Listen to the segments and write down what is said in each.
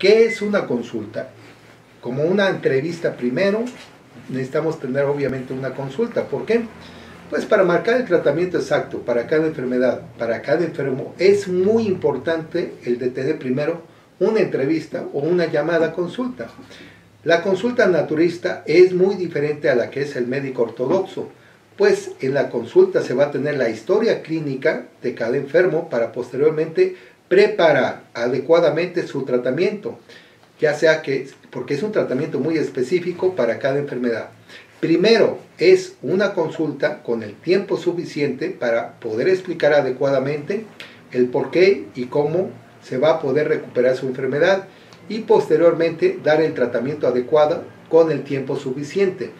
¿Qué es una consulta? Como una entrevista primero, necesitamos tener obviamente una consulta. ¿Por qué? Pues para marcar el tratamiento exacto para cada enfermedad, para cada enfermo, es muy importante el de tener primero una entrevista o una llamada consulta. La consulta naturista es muy diferente a la que es el médico ortodoxo, pues en la consulta se va a tener la historia clínica de cada enfermo para posteriormente preparar adecuadamente su tratamiento, ya sea que, porque es un tratamiento muy específico para cada enfermedad. Primero es una consulta con el tiempo suficiente para poder explicar adecuadamente el por qué y cómo se va a poder recuperar su enfermedad y posteriormente dar el tratamiento adecuado con el tiempo suficiente.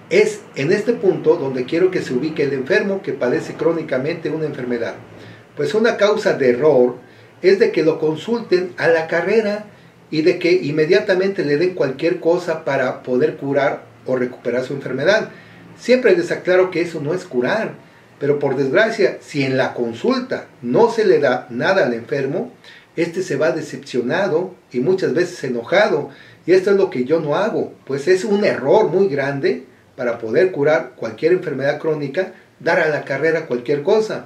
Es en este punto donde quiero que se ubique el enfermo que padece crónicamente una enfermedad. Pues una causa de error es de que lo consulten a la carrera y de que inmediatamente le den cualquier cosa para poder curar o recuperar su enfermedad. Siempre les aclaro que eso no es curar, pero por desgracia, si en la consulta no se le da nada al enfermo, este se va decepcionado y muchas veces enojado, y esto es lo que yo no hago, pues es un error muy grande para poder curar cualquier enfermedad crónica, dar a la carrera cualquier cosa.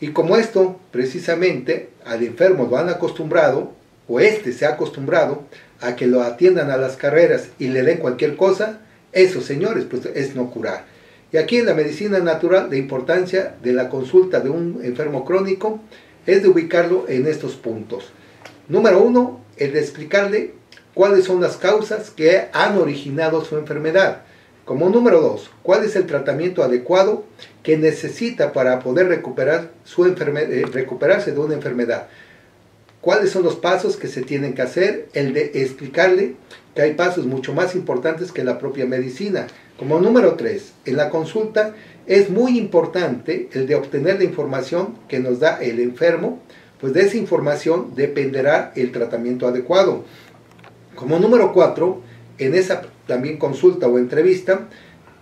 Y como esto, precisamente, al enfermo lo han acostumbrado, o este se ha acostumbrado, a que lo atiendan a las carreras y le den cualquier cosa, eso, señores, pues es no curar. Y aquí en la medicina natural, la importancia de la consulta de un enfermo crónico es de ubicarlo en estos puntos. Número 1, el de explicarle cuáles son las causas que han originado su enfermedad. Como número 2, ¿cuál es el tratamiento adecuado que necesita para poder recuperarse de una enfermedad? ¿Cuáles son los pasos que se tienen que hacer? El de explicarle que hay pasos mucho más importantes que la propia medicina. Como número 3, en la consulta es muy importante el de obtener la información que nos da el enfermo, pues de esa información dependerá el tratamiento adecuado. Como número 4, en esa también consulta o entrevista,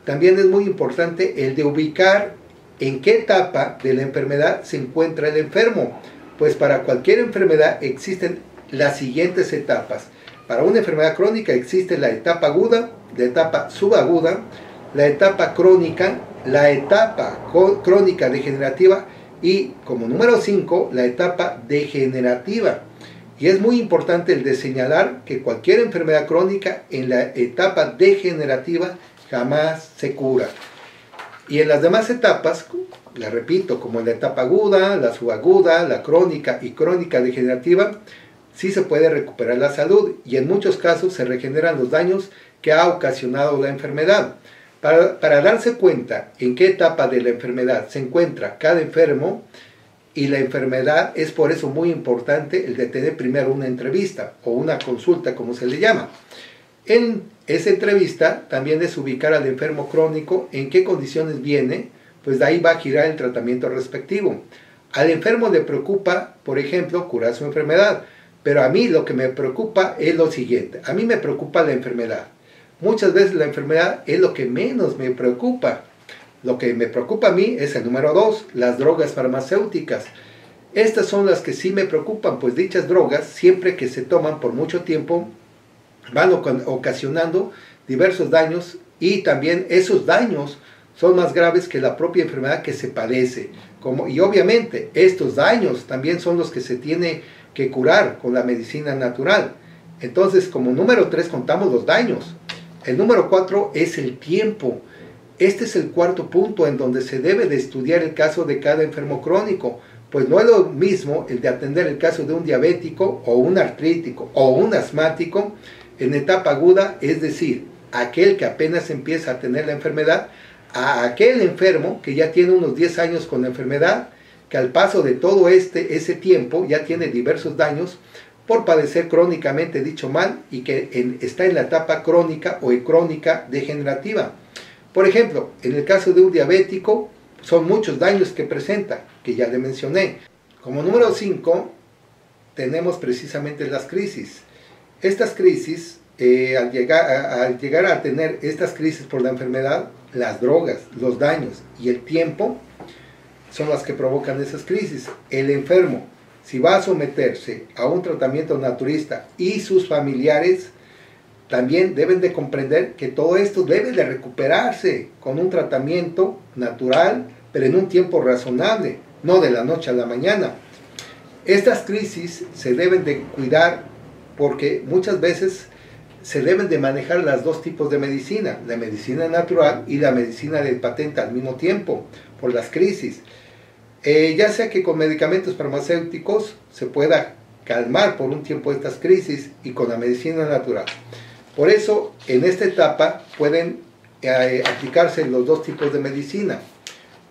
también es muy importante el de ubicar en qué etapa de la enfermedad se encuentra el enfermo. Pues para cualquier enfermedad existen las siguientes etapas. Para una enfermedad crónica existe la etapa aguda, la etapa subaguda, la etapa crónica, la etapa crónica degenerativa y como número 5, la etapa degenerativa. Y es muy importante el de señalar que cualquier enfermedad crónica en la etapa degenerativa jamás se cura. Y en las demás etapas, la repito, como en la etapa aguda, la subaguda, la crónica y crónica degenerativa, sí se puede recuperar la salud y en muchos casos se regeneran los daños que ha ocasionado la enfermedad. Para darse cuenta en qué etapa de la enfermedad se encuentra cada enfermo, y la enfermedad, es por eso muy importante el de tener primero una entrevista o una consulta, como se le llama. En esa entrevista también es ubicar al enfermo crónico en qué condiciones viene, pues de ahí va a girar el tratamiento respectivo. Al enfermo le preocupa, por ejemplo, curar su enfermedad, pero a mí lo que me preocupa es lo siguiente, a mí me preocupa la enfermedad. Muchas veces la enfermedad es lo que menos me preocupa. Lo que me preocupa a mí es el número 2, las drogas farmacéuticas. Estas son las que sí me preocupan, pues dichas drogas, siempre que se toman por mucho tiempo, van ocasionando diversos daños y también esos daños son más graves que la propia enfermedad que se padece. Y obviamente estos daños también son los que se tiene que curar con la medicina natural. Entonces, como número 3 contamos los daños. El número 4 es el tiempo. Este es el cuarto punto en donde se debe de estudiar el caso de cada enfermo crónico, pues no es lo mismo el de atender el caso de un diabético o un artrítico o un asmático en etapa aguda, es decir, aquel que apenas empieza a tener la enfermedad, a aquel enfermo que ya tiene unos 10 años con la enfermedad, que al paso de todo ese tiempo ya tiene diversos daños por padecer crónicamente dicho mal y que está en la etapa crónica o crónica degenerativa. Por ejemplo, en el caso de un diabético, son muchos daños que presenta, que ya le mencioné. Como número 5, tenemos precisamente las crisis. Estas crisis, al llegar a tener estas crisis por la enfermedad, las drogas, los daños y el tiempo son las que provocan esas crisis. El enfermo, si va a someterse a un tratamiento naturista y sus familiares también deben de comprender que todo esto debe de recuperarse con un tratamiento natural, pero en un tiempo razonable, no de la noche a la mañana. Estas crisis se deben de cuidar porque muchas veces se deben de manejar los dos tipos de medicina, la medicina natural y la medicina de patente al mismo tiempo, por las crisis. Ya sea que con medicamentos farmacéuticos se pueda calmar por un tiempo estas crisis y con la medicina natural. Por eso, en esta etapa pueden aplicarse los dos tipos de medicina.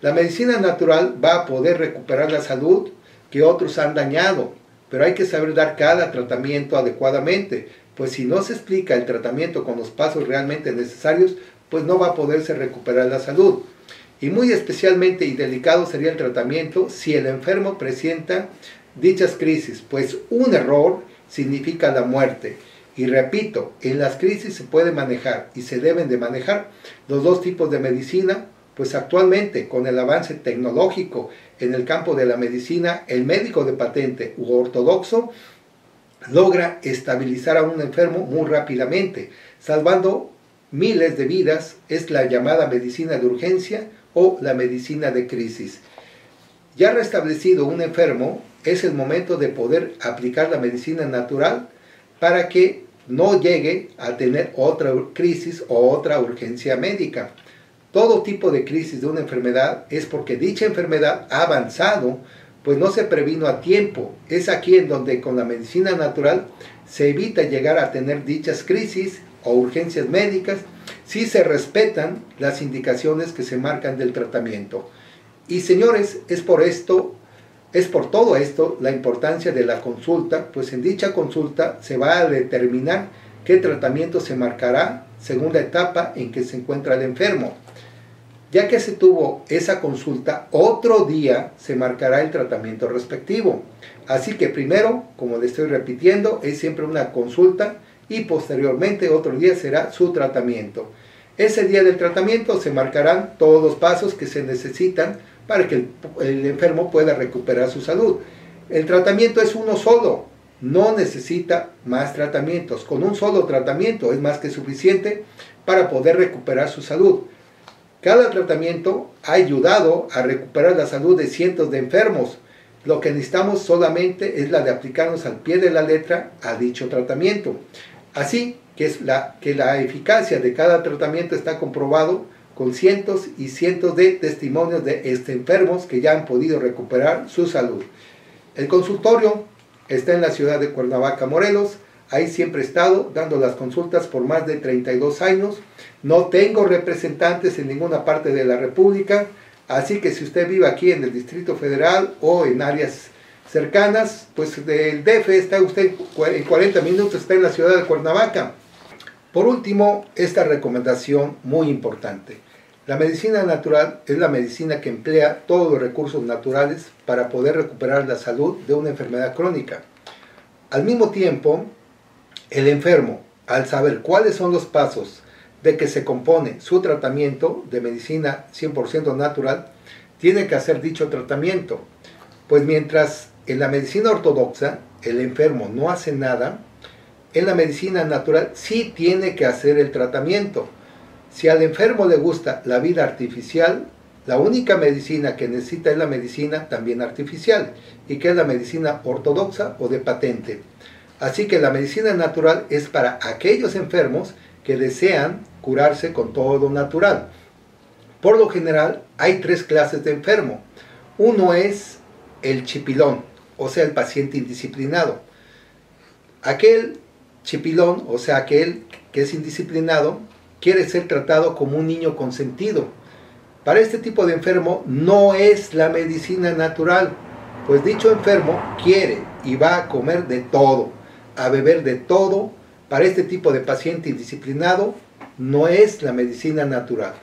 La medicina natural va a poder recuperar la salud que otros han dañado, pero hay que saber dar cada tratamiento adecuadamente, pues si no se explica el tratamiento con los pasos realmente necesarios, pues no va a poderse recuperar la salud. Y muy especialmente y delicado sería el tratamiento si el enfermo presenta dichas crisis, pues un error significa la muerte. Y repito, en las crisis se puede manejar y se deben de manejar los dos tipos de medicina, pues actualmente con el avance tecnológico en el campo de la medicina, el médico de patente u ortodoxo logra estabilizar a un enfermo muy rápidamente, salvando miles de vidas. Es la llamada medicina de urgencia o la medicina de crisis. Ya restablecido un enfermo, es el momento de poder aplicar la medicina natural para que no llegue a tener otra crisis o otra urgencia médica. Todo tipo de crisis de una enfermedad es porque dicha enfermedad ha avanzado, pues no se previno a tiempo. Es aquí en donde con la medicina natural se evita llegar a tener dichas crisis o urgencias médicas si se respetan las indicaciones que se marcan del tratamiento. Y señores, es por todo esto la importancia de la consulta, pues en dicha consulta se va a determinar qué tratamiento se marcará según la etapa en que se encuentra el enfermo. Ya que se tuvo esa consulta, otro día se marcará el tratamiento respectivo. Así que primero, como le estoy repitiendo, es siempre una consulta y posteriormente otro día será su tratamiento. Ese día del tratamiento se marcarán todos los pasos que se necesitan para que el enfermo pueda recuperar su salud. El tratamiento es uno solo, no necesita más tratamientos. Con un solo tratamiento es más que suficiente para poder recuperar su salud. Cada tratamiento ha ayudado a recuperar la salud de cientos de enfermos. Lo que necesitamos solamente es la de aplicarnos al pie de la letra a dicho tratamiento. Así que la eficacia de cada tratamiento está comprobado con cientos y cientos de testimonios de enfermos que ya han podido recuperar su salud. El consultorio está en la ciudad de Cuernavaca, Morelos. Ahí siempre he estado dando las consultas por más de 32 años. No tengo representantes en ninguna parte de la República, así que si usted vive aquí en el Distrito Federal o en áreas cercanas, pues del DF está usted en 40 minutos, está en la ciudad de Cuernavaca. Por último, esta recomendación muy importante. La medicina natural es la medicina que emplea todos los recursos naturales para poder recuperar la salud de una enfermedad crónica. Al mismo tiempo, el enfermo, al saber cuáles son los pasos de que se compone su tratamiento de medicina 100% natural, tiene que hacer dicho tratamiento. Pues mientras en la medicina ortodoxa el enfermo no hace nada, en la medicina natural sí tiene que hacer el tratamiento. Si al enfermo le gusta la vida artificial, la única medicina que necesita es la medicina también artificial, y que es la medicina ortodoxa o de patente. Así que la medicina natural es para aquellos enfermos que desean curarse con todo lo natural. Por lo general hay tres clases de enfermo. Uno es el chipilón, o sea el paciente indisciplinado. Aquel chipilón, o sea aquel que es indisciplinado, quiere ser tratado como un niño consentido. Para este tipo de enfermo no es la medicina natural, pues dicho enfermo quiere y va a comer de todo, a beber de todo. Para este tipo de paciente indisciplinado no es la medicina natural.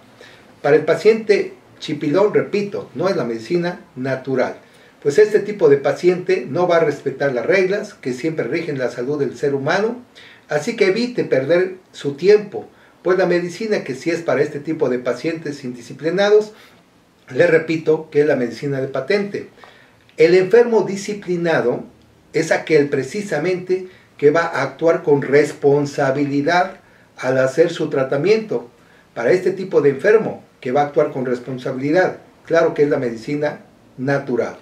Para el paciente chipilón, repito, no es la medicina natural, pues este tipo de paciente no va a respetar las reglas que siempre rigen la salud del ser humano, así que evite perder su tiempo, pues la medicina que sí es para este tipo de pacientes indisciplinados, le repito que es la medicina de patente. El enfermo disciplinado es aquel precisamente que va a actuar con responsabilidad al hacer su tratamiento. Para este tipo de enfermo que va a actuar con responsabilidad, claro que es la medicina natural.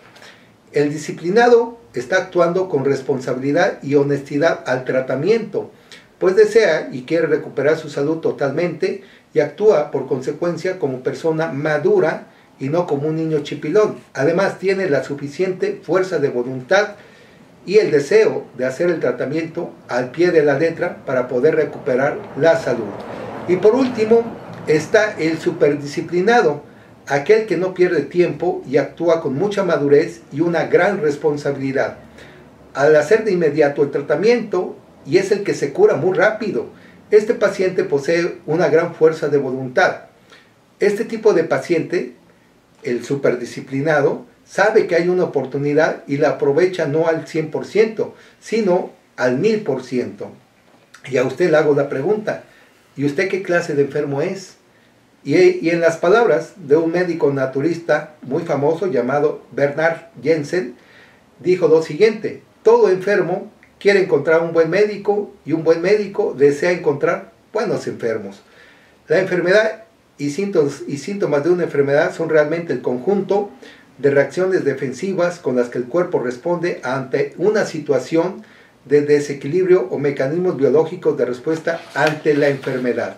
El disciplinado está actuando con responsabilidad y honestidad al tratamiento, pues desea y quiere recuperar su salud totalmente y actúa por consecuencia como persona madura y no como un niño chipilón. Además tiene la suficiente fuerza de voluntad y el deseo de hacer el tratamiento al pie de la letra para poder recuperar la salud. Y por último está el superdisciplinado, aquel que no pierde tiempo y actúa con mucha madurez y una gran responsabilidad al hacer de inmediato el tratamiento, y es el que se cura muy rápido. Este paciente posee una gran fuerza de voluntad. Este tipo de paciente, el superdisciplinado, sabe que hay una oportunidad y la aprovecha no al 100%, sino al 1000%. Y a usted le hago la pregunta, ¿y usted qué clase de enfermo es? Y en las palabras de un médico naturista muy famoso llamado Bernard Jensen, dijo lo siguiente: todo enfermo quiere encontrar un buen médico y un buen médico desea encontrar buenos enfermos. La enfermedad y síntomas de una enfermedad son realmente el conjunto de reacciones defensivas con las que el cuerpo responde ante una situación de desequilibrio o mecanismos biológicos de respuesta ante la enfermedad.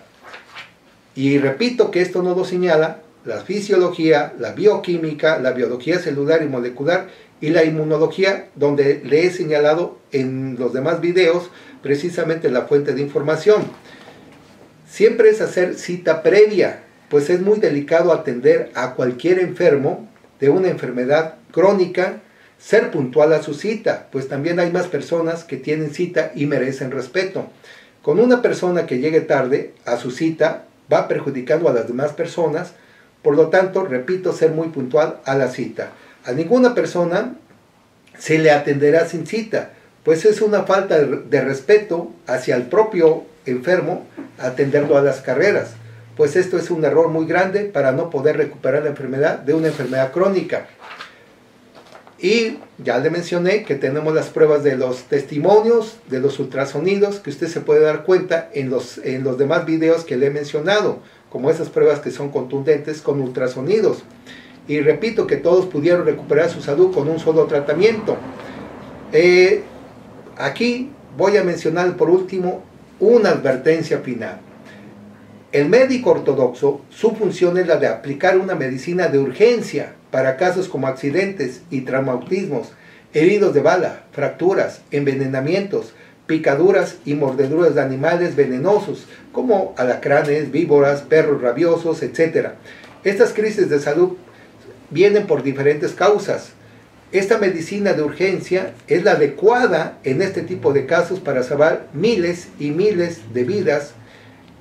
Y repito que esto nos lo señala la fisiología, la bioquímica, la biología celular y molecular y la inmunología, donde le he señalado en los demás videos precisamente la fuente de información. Siempre es hacer cita previa, pues es muy delicado atender a cualquier enfermo de una enfermedad crónica, ser puntual a su cita, pues también hay más personas que tienen cita y merecen respeto. Con una persona que llegue tarde a su cita, va perjudicando a las demás personas. Por lo tanto, repito, ser muy puntual a la cita. A ninguna persona se le atenderá sin cita, pues es una falta de respeto hacia el propio enfermo atenderlo a las carreras, pues esto es un error muy grande para no poder recuperar la enfermedad de una enfermedad crónica. Y ya le mencioné que tenemos las pruebas de los testimonios, de los ultrasonidos, que usted se puede dar cuenta en los demás videos que le he mencionado, como esas pruebas que son contundentes con ultrasonidos. Y repito que todos pudieron recuperar su salud con un solo tratamiento. Aquí voy a mencionar por último una advertencia final. El médico ortodoxo, su función es la de aplicar una medicina de urgencia para casos como accidentes y traumatismos, heridos de bala, fracturas, envenenamientos, picaduras y mordeduras de animales venenosos, como alacranes, víboras, perros rabiosos, etc. Estas crisis de salud vienen por diferentes causas. Esta medicina de urgencia es la adecuada en este tipo de casos para salvar miles y miles de vidas.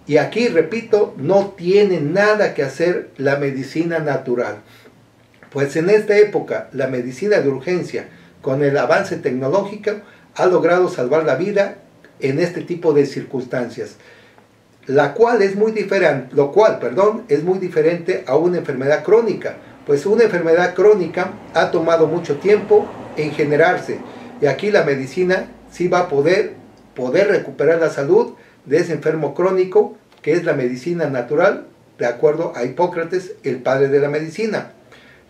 Y aquí, repito, no tiene nada que hacer la medicina natural. Pues en esta época, la medicina de urgencia, con el avance tecnológico, ha logrado salvar la vida en este tipo de circunstancias. Lo cual es muy diferente a una enfermedad crónica. Pues una enfermedad crónica ha tomado mucho tiempo en generarse. Y aquí la medicina sí va a poder recuperar la salud de ese enfermo crónico, que es la medicina natural, de acuerdo a Hipócrates, el padre de la medicina.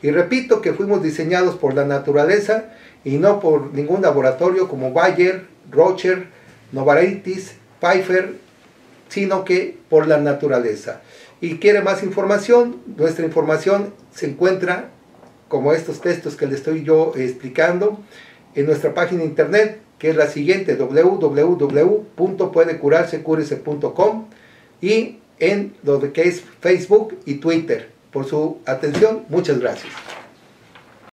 Y repito que fuimos diseñados por la naturaleza y no por ningún laboratorio como Bayer, Rocher, Novartis, Pfizer, sino que por la naturaleza. Y quiere más información, nuestra información se encuentra, como estos textos que le estoy yo explicando, en nuestra página de internet, que es la siguiente: www.puedecurarse.com, y en lo que es Facebook y Twitter. Por su atención, muchas gracias.